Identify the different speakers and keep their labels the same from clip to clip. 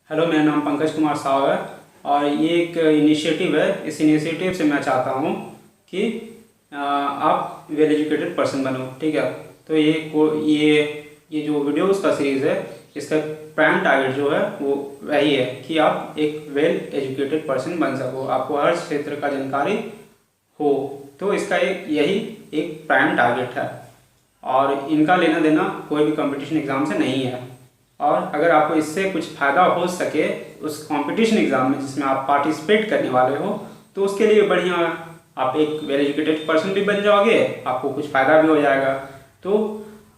Speaker 1: Hello, मेरा नाम पंकज कुमार साव है और ये एक इनिशिएटिव है। इस इनिशिएटिव से मैं चाहता हूँ कि आप वेल एजुकेटेड पर्सन बनो। ठीक है, तो ये जो वीडियोस का सीरीज़ है, इसका प्राइम टारगेट जो है वो वही है कि आप एक वेल एजुकेटेड पर्सन बन सको, आपको हर क्षेत्र का जानकारी हो। तो इसका यही एक प्राइम टारगेट है और इनका लेना देना कोई भी कंपटीशन एग्ज़ाम से नहीं है। और अगर आपको इससे कुछ फ़ायदा हो सके उस कंपटीशन एग्ज़ाम में जिसमें आप पार्टिसिपेट करने वाले हो, तो उसके लिए बढ़िया है। आप एक वेल एजुकेटेड पर्सन भी बन जाओगे, आपको कुछ फ़ायदा भी हो जाएगा। तो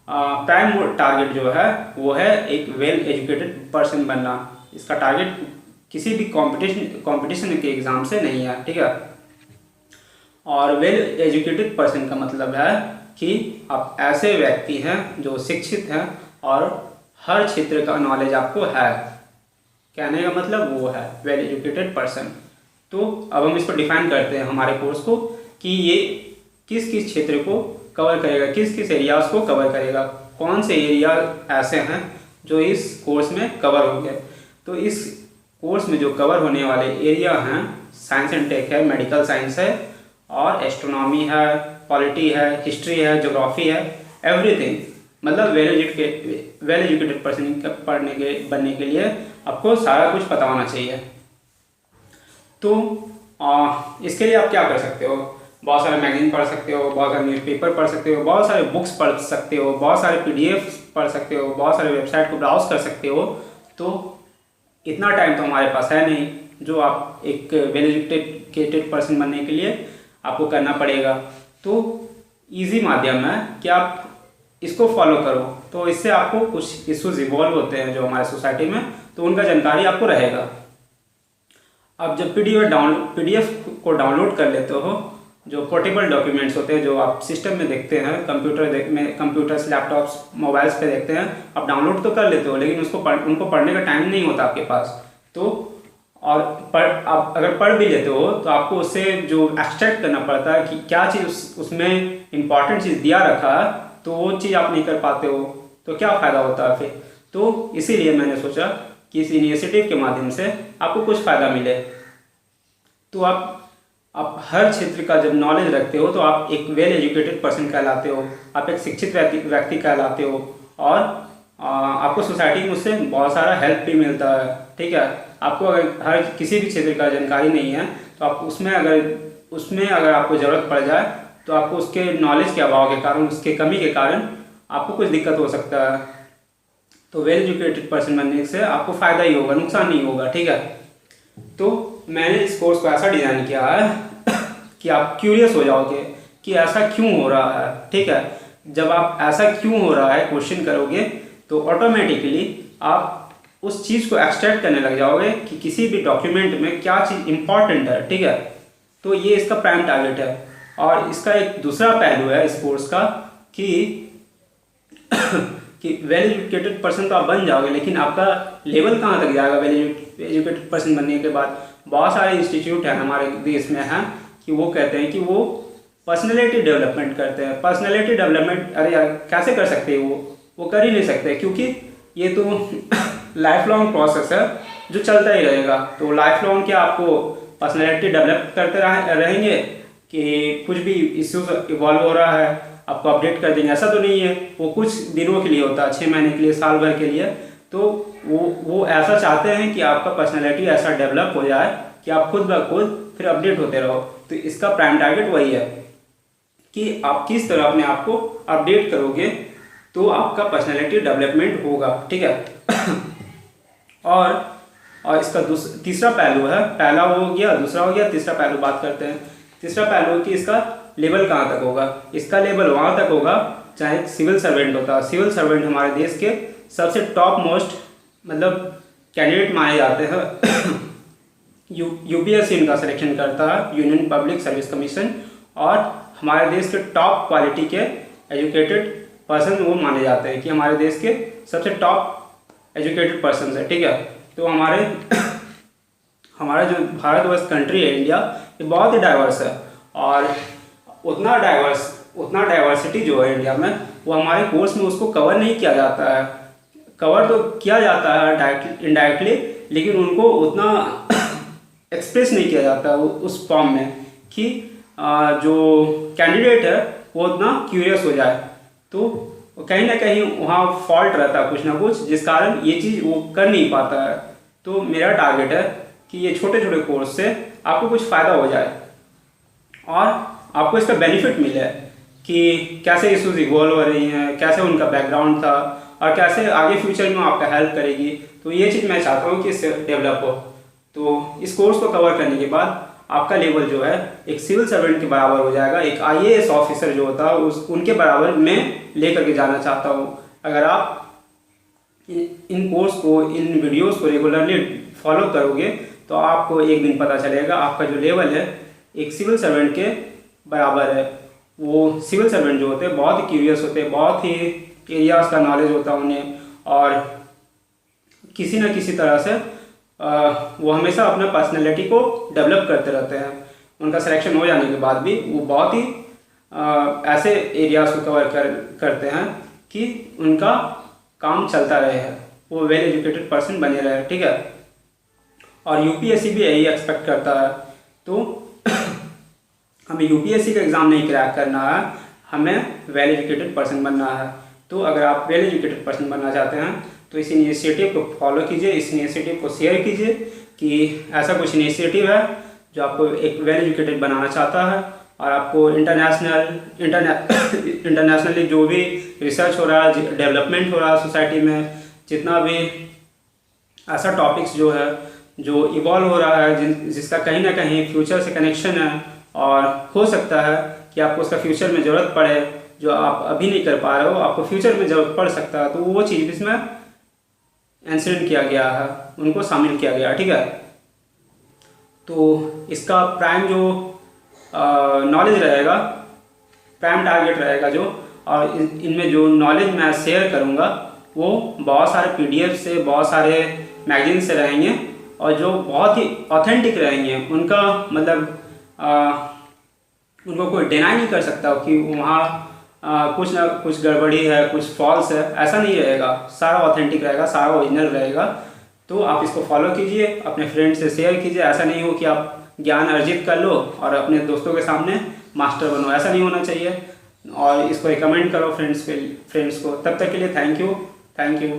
Speaker 1: प्राइम टारगेट जो है वो है एक वेल एजुकेटेड पर्सन बनना। इसका टारगेट किसी भी कंपटीशन के एग्ज़ाम से नहीं है। ठीक है, और वेल एजुकेटेड पर्सन का मतलब है कि आप ऐसे व्यक्ति हैं जो शिक्षित हैं और हर क्षेत्र का नॉलेज आपको है। कहने का मतलब वो है वेल एजुकेटेड पर्सन। तो अब हम इसको डिफाइन करते हैं हमारे कोर्स को कि ये किस किस क्षेत्र को कवर करेगा, किस किस एरियाज़ को कवर करेगा, कौन से एरिया ऐसे हैं जो इस कोर्स में कवर होंगे। तो इस कोर्स में जो कवर होने वाले एरिया हैं, साइंस एंड टेक है, मेडिकल साइंस है और एस्ट्रोनॉमी है, पॉलिटी है, हिस्ट्री है, ज्योग्राफी है, एवरीथिंग। मतलब वेल एजुकेटेड पर्सन बनने के लिए आपको सारा कुछ पता होना चाहिए। तो इसके लिए आप क्या कर सकते हो? बहुत सारे मैगजीन पढ़ सकते हो, बहुत सारे न्यूज़पेपर पढ़ सकते हो, बहुत सारे बुक्स पढ़ सकते हो, बहुत सारे PDF पढ़ सकते हो, बहुत सारे वेबसाइट को ब्राउज कर सकते हो। तो इतना टाइम तो हमारे पास है नहीं जो आप एक वेल एजुकेटेड पर्सन बनने के लिए आपको करना पड़ेगा। तो ईजी माध्यम है कि आप इसको फॉलो करो, तो इससे आपको कुछ इश्यूज इवॉल्व होते हैं जो हमारे सोसाइटी में, तो उनका जानकारी आपको रहेगा। अब जब PDF को डाउनलोड कर लेते हो, जो पोर्टेबल डॉक्यूमेंट्स होते हैं जो आप सिस्टम में देखते हैं, कंप्यूटर्स, लैपटॉप्स, मोबाइल्स पे देखते हैं, आप डाउनलोड तो कर लेते हो, लेकिन उनको पढ़ने का टाइम नहीं होता आपके पास। तो आप अगर पढ़ भी लेते हो तो आपको उससे जो एक्सट्रैक्ट करना पड़ता है कि क्या चीज़ उसमें इंपॉर्टेंट चीज़ दिया रखा है, तो वो चीज़ आप नहीं कर पाते हो, तो क्या फ़ायदा होता है फिर। तो इसीलिए मैंने सोचा कि इस इनिशिएटिव के माध्यम से आपको कुछ फ़ायदा मिले। तो आप हर क्षेत्र का जब नॉलेज रखते हो तो आप एक वेल एजुकेटेड पर्सन कहलाते हो, आप एक शिक्षित व्यक्ति कहलाते हो और आपको सोसाइटी में उससे बहुत सारा हेल्प भी मिलता है। ठीक है, आपको अगर किसी भी क्षेत्र का जानकारी नहीं है तो आप उसमें अगर आपको ज़रूरत पड़ जाए तो आपको उसके नॉलेज के अभाव के कारण, उसके कमी के कारण आपको कुछ दिक्कत हो सकता है। तो वेल एजुकेटेड पर्सन बनने से आपको फ़ायदा ही होगा, नुकसान नहीं होगा। ठीक है, तो मैंने इस कोर्स को ऐसा डिज़ाइन किया है कि आप क्यूरियस हो जाओगे कि ऐसा क्यों हो रहा है। ठीक है, जब आप ऐसा क्यों हो रहा है क्वेश्चन करोगे तो ऑटोमेटिकली आप उस चीज़ को एक्सट्रैक्ट करने लग जाओगे कि किसी भी डॉक्यूमेंट में क्या चीज़ इंपॉर्टेंट है। ठीक है, तो ये इसका प्राइम टारगेट है। और इसका एक दूसरा पहलू है इस कोर्स का कि वेल एजुकेटेड पर्सन तो आप बन जाओगे, लेकिन आपका लेवल कहाँ तक जाएगा वेल एजुकेटेड पर्सन बनने के बाद। बहुत सारे इंस्टीट्यूट हैं हमारे देश में हैं कि वो कहते हैं कि वो पर्सनैलिटी डेवलपमेंट करते हैं। पर्सनैलिटी डेवलपमेंट, अरे यार कैसे कर सकते हैं वो कर ही नहीं सकते, क्योंकि ये तो लाइफ लॉन्ग प्रोसेस है जो चलता ही रहेगा। तो लाइफ लॉन्ग क्या आपको पर्सनैलिटी डेवलप करते रहेंगे कि कुछ भी इश्यूज इवॉल्व हो रहा है आपको अपडेट कर देंगे, ऐसा तो नहीं है। वो कुछ दिनों के लिए होता है, 6 महीने के लिए, साल भर के लिए। तो वो ऐसा चाहते हैं कि आपका पर्सनैलिटी ऐसा डेवलप हो जाए कि आप खुद ब खुद फिर अपडेट होते रहो। तो इसका प्राइम टारगेट वही है कि आप किस तरह अपने आप को अपडेट करोगे तो आपका पर्सनैलिटी डेवलपमेंट होगा। ठीक है और इसका तीसरा पहलू है, पहला हो गया, दूसरा हो गया, तीसरा पहलू बात करते हैं। तीसरा पहलू कि इसका लेवल कहाँ तक होगा। इसका लेवल वहाँ तक होगा चाहे एक सिविल सर्वेंट होता है। सिविल सर्वेंट हमारे देश के सबसे टॉप मोस्ट मतलब कैंडिडेट माने जाते हैं। UPSC इनका सिलेक्शन करता है, यूनियन पब्लिक सर्विस कमीशन, और हमारे देश के टॉप क्वालिटी के एजुकेटेड पर्सन वो माने जाते हैं कि हमारे देश के सबसे टॉप एजुकेटेड पर्सन है। ठीक है, तो हमारा जो भारतवर्ष कंट्री है इंडिया, ये बहुत ही डाइवर्स है और उतना डाइवर्सिटी जो है इंडिया में वो हमारे कोर्स में उसको कवर नहीं किया जाता है। कवर तो किया जाता है डायरेक्टली इनडायरेक्टली, लेकिन उनको उतना एक्सप्रेस नहीं किया जाता उस फॉर्म में कि जो कैंडिडेट है वो उतना क्यूरियस हो जाए। तो कहीं ना कहीं वहाँ फॉल्ट रहता है कुछ ना कुछ, जिस कारण ये चीज़ वो कर नहीं पाता है। तो मेरा टारगेट है कि ये छोटे छोटे कोर्स से आपको कुछ फ़ायदा हो जाए और आपको इसका बेनिफिट मिले कि कैसे इश्यूज इवॉल्व हो रही हैं, कैसे उनका बैकग्राउंड था और कैसे आगे फ्यूचर में आपका हेल्प करेगी। तो ये चीज़ मैं चाहता हूँ कि इससे डेवलप हो। तो इस कोर्स को कवर करने के बाद आपका लेवल जो है एक सिविल सर्वेंट के बराबर हो जाएगा, एक IAS ऑफिसर जो होता है उनके बराबर मैं लेकर के जाना चाहता हूँ। अगर आप इन कोर्स को, इन वीडियोस को रेगुलरली फॉलो करोगे तो आपको एक दिन पता चलेगा आपका जो लेवल है एक सिविल सर्वेंट के बराबर है। वो सिविल सर्वेंट जो होते हैं बहुत ही क्यूरियस होते हैं, बहुत ही एरियाज का नॉलेज होता है उन्हें, और किसी न किसी तरह से वो हमेशा अपना पर्सनैलिटी को डेवलप करते रहते हैं। उनका सिलेक्शन हो जाने के बाद भी वो बहुत ही ऐसे एरियाज को कवर करते हैं कि उनका काम चलता रहे है, वो वेल एजुकेटेड पर्सन बने रहे, ठीक है। और UPSC भी यही एक्सपेक्ट करता है। तो हमें UPSC का एग्ज़ाम नहीं क्रैक करना है, हमें वेल एजुकेटेड पर्सन बनना है। तो अगर आप वेल एजुकेटेड पर्सन बनना चाहते हैं तो इस इनिशिएटिव को फॉलो कीजिए, इस इनिशिएटिव को शेयर कीजिए कि ऐसा कुछ इनिशिएटिव है जो आपको एक वेल एजुकेटेड बनाना चाहता है और आपको इंटरनेशनली जो भी रिसर्च हो रहा है, डेवलपमेंट हो रहा है सोसाइटी में, जितना भी ऐसा टॉपिक्स जो है जो इवॉल्व हो रहा है, जिसका कहीं ना कहीं फ्यूचर से कनेक्शन है और हो सकता है कि आपको उसका फ्यूचर में ज़रूरत पड़े, जो आप अभी नहीं कर पा रहे हो आपको फ्यूचर में ज़रूरत पड़ सकता है, तो वो चीज़ इसमें इंसिडेंट किया गया है, उनको शामिल किया गया, ठीक है। तो इसका प्राइम जो नॉलेज रहेगा, प्राइम टारगेट रहेगा जो, और इनमें जो नॉलेज मैं शेयर करूँगा वो बहुत सारे PDF से, बहुत सारे मैगजीन से रहेंगे और जो बहुत ही ऑथेंटिक रहेंगे। उनका मतलब उनको कोई डिनाई नहीं कर सकता कि वहाँ कुछ ना कुछ गड़बड़ी है, कुछ फॉल्स है, ऐसा नहीं रहेगा। सारा ऑथेंटिक रहेगा, सारा ओरिजिनल रहेगा। तो आप इसको फॉलो कीजिए, अपने फ्रेंड से शेयर कीजिए। ऐसा नहीं हो कि आप ज्ञान अर्जित कर लो और अपने दोस्तों के सामने मास्टर बनो, ऐसा नहीं होना चाहिए। और इसको रिकमेंड करो फ्रेंड्स को। तब तक के लिए थैंक यू।